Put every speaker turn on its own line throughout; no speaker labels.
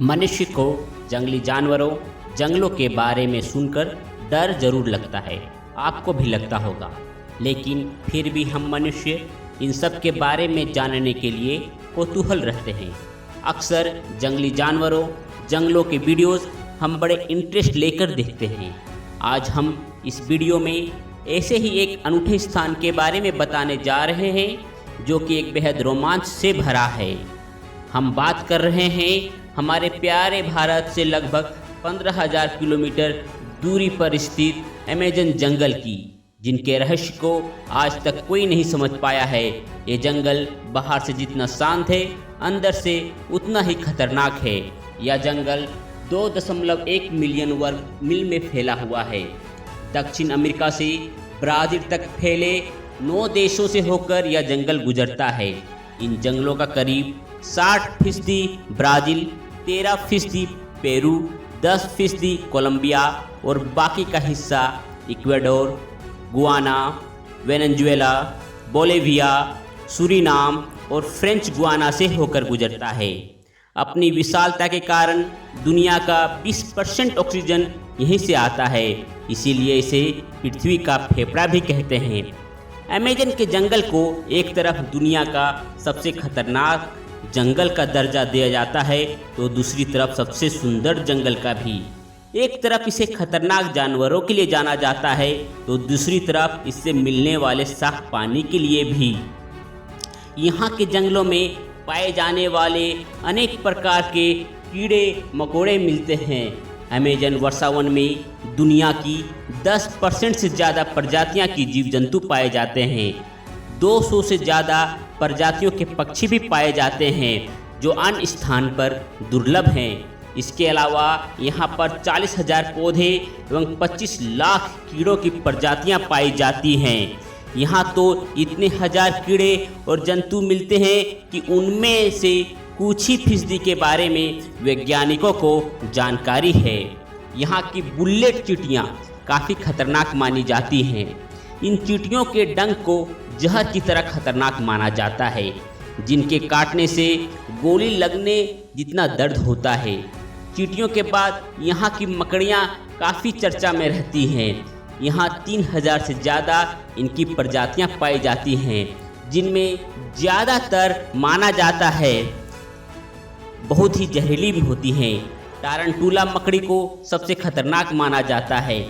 मनुष्य को जंगली जानवरों, जंगलों के बारे में सुनकर डर जरूर लगता है, आपको भी लगता होगा। लेकिन फिर भी हम मनुष्य इन सब के बारे में जानने के लिए कौतूहल रखते हैं। अक्सर जंगली जानवरों, जंगलों के वीडियोस हम बड़े इंटरेस्ट लेकर देखते हैं। आज हम इस वीडियो में ऐसे ही एक अनूठे स्थान के बारे में बताने जा रहे हैं जो कि एक बेहद रोमांच से भरा है। हम बात कर रहे हैं हमारे प्यारे भारत से लगभग 15,000 किलोमीटर दूरी पर स्थित अमेज़न जंगल की, जिनके रहस्य को आज तक कोई नहीं समझ पाया है। ये जंगल बाहर से जितना शांत है, अंदर से उतना ही खतरनाक है। यह जंगल 2.1 मिलियन वर्ग मील में फैला हुआ है। दक्षिण अमेरिका से ब्राज़ील तक फैले 9 देशों से होकर यह जंगल गुजरता है। इन जंगलों का करीब 60% ब्राज़ील, 13% पेरू, 10% कोलंबिया और बाकी का हिस्सा Ecuador, Guana, Venezuela, Bolivia, Suriname और फ्रेंच गुआना से होकर गुजरता है। अपनी विशालता के कारण दुनिया का 20% ऑक्सीजन यहीं से आता है, इसीलिए इसे पृथ्वी का फेफड़ा भी कहते हैं। अमेज़न के जंगल को एक तरफ दुनिया का सबसे खतरनाक जंगल का दर्जा दिया जाता है, तो दूसरी तरफ सबसे सुंदर जंगल का भी। एक तरफ इसे खतरनाक जानवरों के लिए जाना जाता है, तो दूसरी तरफ इससे मिलने वाले साफ पानी के लिए भी। यहाँ के जंगलों में पाए जाने वाले अनेक प्रकार के कीड़े मकोड़े मिलते हैं। अमेज़न वर्षावन में दुनिया की 10% से ज़्यादा प्रजातियाँ की जीव जंतु पाए जाते हैं। 200 से ज़्यादा प्रजातियों के पक्षी भी पाए जाते हैं, जो अन्य स्थान पर दुर्लभ हैं। इसके अलावा यहाँ पर 40,000 पौधे एवं 25 लाख कीड़ों की प्रजातियाँ पाई जाती हैं। यहाँ तो इतने हजार कीड़े और जंतु मिलते हैं कि उनमें से कुछ ही फीसदी के बारे में वैज्ञानिकों को जानकारी है। यहाँ की बुलेट चींटियाँ काफ़ी खतरनाक मानी जाती हैं। इन चींटियों के डंक को जहर की तरह खतरनाक माना जाता है, जिनके काटने से गोली लगने जितना दर्द होता है। चींटियों के बाद यहाँ की मकड़ियाँ काफ़ी चर्चा में रहती हैं। यहाँ 3,000 से ज़्यादा इनकी प्रजातियाँ पाई जाती हैं, जिनमें ज़्यादातर माना जाता है बहुत ही जहरीली भी होती हैं। टारंटुला मकड़ी को सबसे खतरनाक माना जाता है।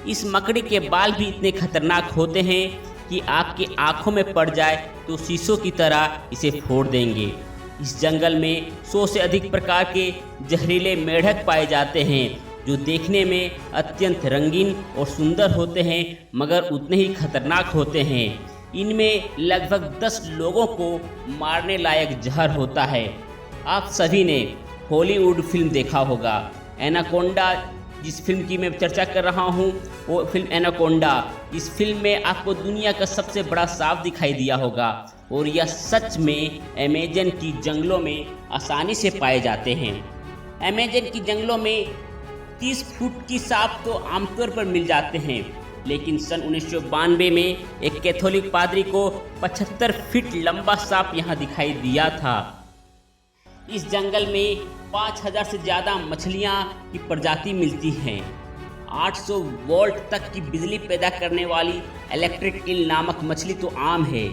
इस मकड़ी के बाल भी इतने खतरनाक होते हैं कि आपकी आंखों में पड़ जाए तो शीशों की तरह इसे फोड़ देंगे। इस जंगल में 100 से अधिक प्रकार के जहरीले मेढक पाए जाते हैं, जो देखने में अत्यंत रंगीन और सुंदर होते हैं, मगर उतने ही खतरनाक होते हैं। इनमें लगभग 10 लोगों को मारने लायक जहर होता है। आप सभी ने हॉलीवुड फिल्म देखा होगा एनाकोंडा। जिस फिल्म की मैं चर्चा कर रहा हूँ वो फिल्म एनाकोंडा। इस फिल्म में आपको दुनिया का सबसे बड़ा सांप दिखाई दिया होगा, और यह सच में अमेज़न की जंगलों में आसानी से पाए जाते हैं। अमेज़न की जंगलों में 30 फुट की सांप तो आमतौर पर मिल जाते हैं, लेकिन सन 1992 में एक कैथोलिक पादरी को 75 फीट लंबा सांप यहाँ दिखाई दिया था। इस जंगल में 5,000 से ज़्यादा मछलियाँ की प्रजाति मिलती हैं। 800 वोल्ट तक की बिजली पैदा करने वाली इलेक्ट्रिक ईल नामक मछली तो आम है।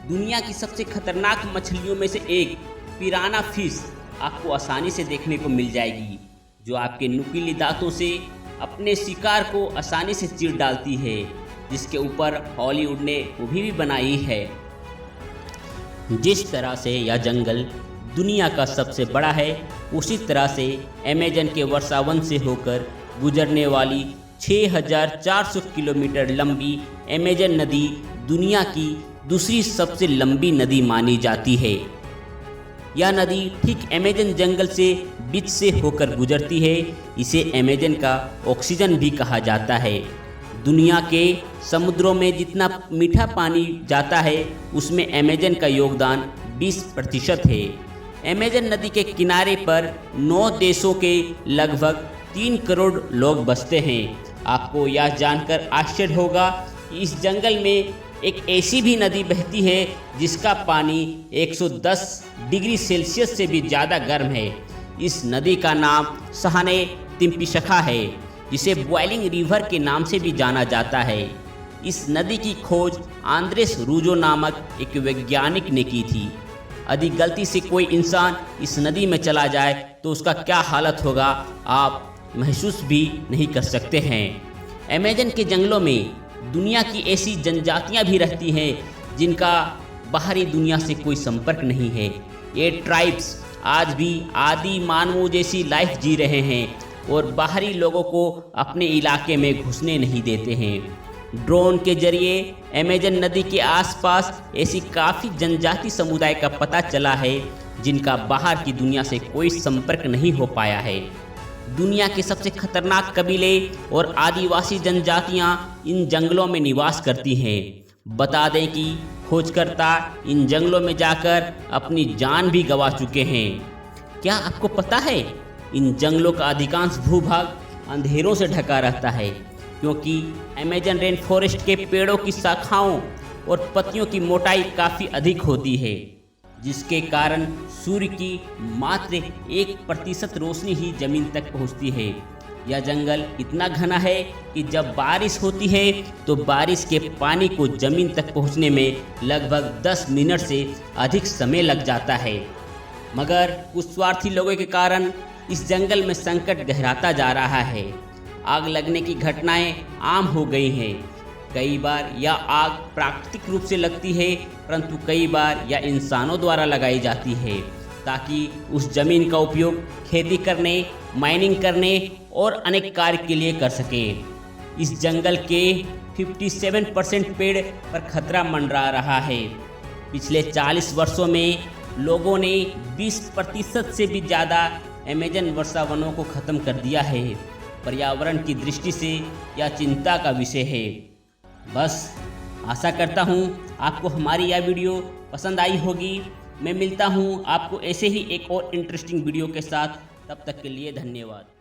दुनिया की सबसे खतरनाक मछलियों में से एक पिराना फिश आपको आसानी से देखने को मिल जाएगी, जो आपके नुकीले दांतों से अपने शिकार को आसानी से चीर डालती है, जिसके ऊपर हॉलीवुड ने मूवी भी बनाई है। जिस तरह से यह जंगल दुनिया का सबसे बड़ा है, उसी तरह से अमेज़न के वर्षावन से होकर गुजरने वाली 6,400 किलोमीटर लंबी अमेज़न नदी दुनिया की दूसरी सबसे लंबी नदी मानी जाती है। यह नदी ठीक अमेज़न जंगल से बीच से होकर गुजरती है। इसे अमेज़न का ऑक्सीजन भी कहा जाता है। दुनिया के समुद्रों में जितना मीठा पानी जाता है, उसमें अमेज़न का योगदान 20% है। अमेज़न नदी के किनारे पर 9 देशों के लगभग 3 करोड़ लोग बसते हैं। आपको यह जानकर आश्चर्य होगा कि इस जंगल में एक ऐसी भी नदी बहती है जिसका पानी 110 डिग्री सेल्सियस से भी ज़्यादा गर्म है। इस नदी का नाम सहने तिम्पिशखा है, जिसे बॉइलिंग रिवर के नाम से भी जाना जाता है। इस नदी की खोज आंद्रेस रूजो नामक एक वैज्ञानिक ने की थी। यदि गलती से कोई इंसान इस नदी में चला जाए तो उसका क्या हालत होगा, आप महसूस भी नहीं कर सकते हैं। अमेज़न के जंगलों में दुनिया की ऐसी जनजातियां भी रहती हैं जिनका बाहरी दुनिया से कोई संपर्क नहीं है। ये ट्राइब्स आज भी आदि मानवों जैसी लाइफ जी रहे हैं और बाहरी लोगों को अपने इलाके में घुसने नहीं देते हैं। ड्रोन के जरिए अमेज़न नदी के आसपास ऐसी काफ़ी जनजाति समुदाय का पता चला है जिनका बाहर की दुनिया से कोई संपर्क नहीं हो पाया है। दुनिया के सबसे खतरनाक कबीले और आदिवासी जनजातियां इन जंगलों में निवास करती हैं। बता दें कि खोजकर्ता इन जंगलों में जाकर अपनी जान भी गंवा चुके हैं। क्या आपको पता है, इन जंगलों का अधिकांश भूभाग अंधेरों से ढका रहता है, क्योंकि अमेज़न रेन फॉरेस्ट के पेड़ों की शाखाओं और पत्तियों की मोटाई काफ़ी अधिक होती है, जिसके कारण सूर्य की मात्र 1% रोशनी ही जमीन तक पहुंचती है। यह जंगल इतना घना है कि जब बारिश होती है तो बारिश के पानी को जमीन तक पहुंचने में लगभग 10 मिनट से अधिक समय लग जाता है। मगर कुछ स्वार्थी लोगों के कारण इस जंगल में संकट गहराता जा रहा है। आग लगने की घटनाएं आम हो गई हैं। कई बार यह आग प्राकृतिक रूप से लगती है, परंतु कई बार यह इंसानों द्वारा लगाई जाती है ताकि उस जमीन का उपयोग खेती करने, माइनिंग करने और अनेक कार्य के लिए कर सके। इस जंगल के 57% पेड़ पर खतरा मंडरा रहा है। पिछले 40 वर्षों में लोगों ने 20% से भी ज़्यादा अमेज़न वर्षा वनों को ख़त्म कर दिया है। पर्यावरण की दृष्टि से यह चिंता का विषय है। बस आशा करता हूँ आपको हमारी यह वीडियो पसंद आई होगी। मैं मिलता हूँ आपको ऐसे ही एक और इंटरेस्टिंग वीडियो के साथ। तब तक के लिए धन्यवाद।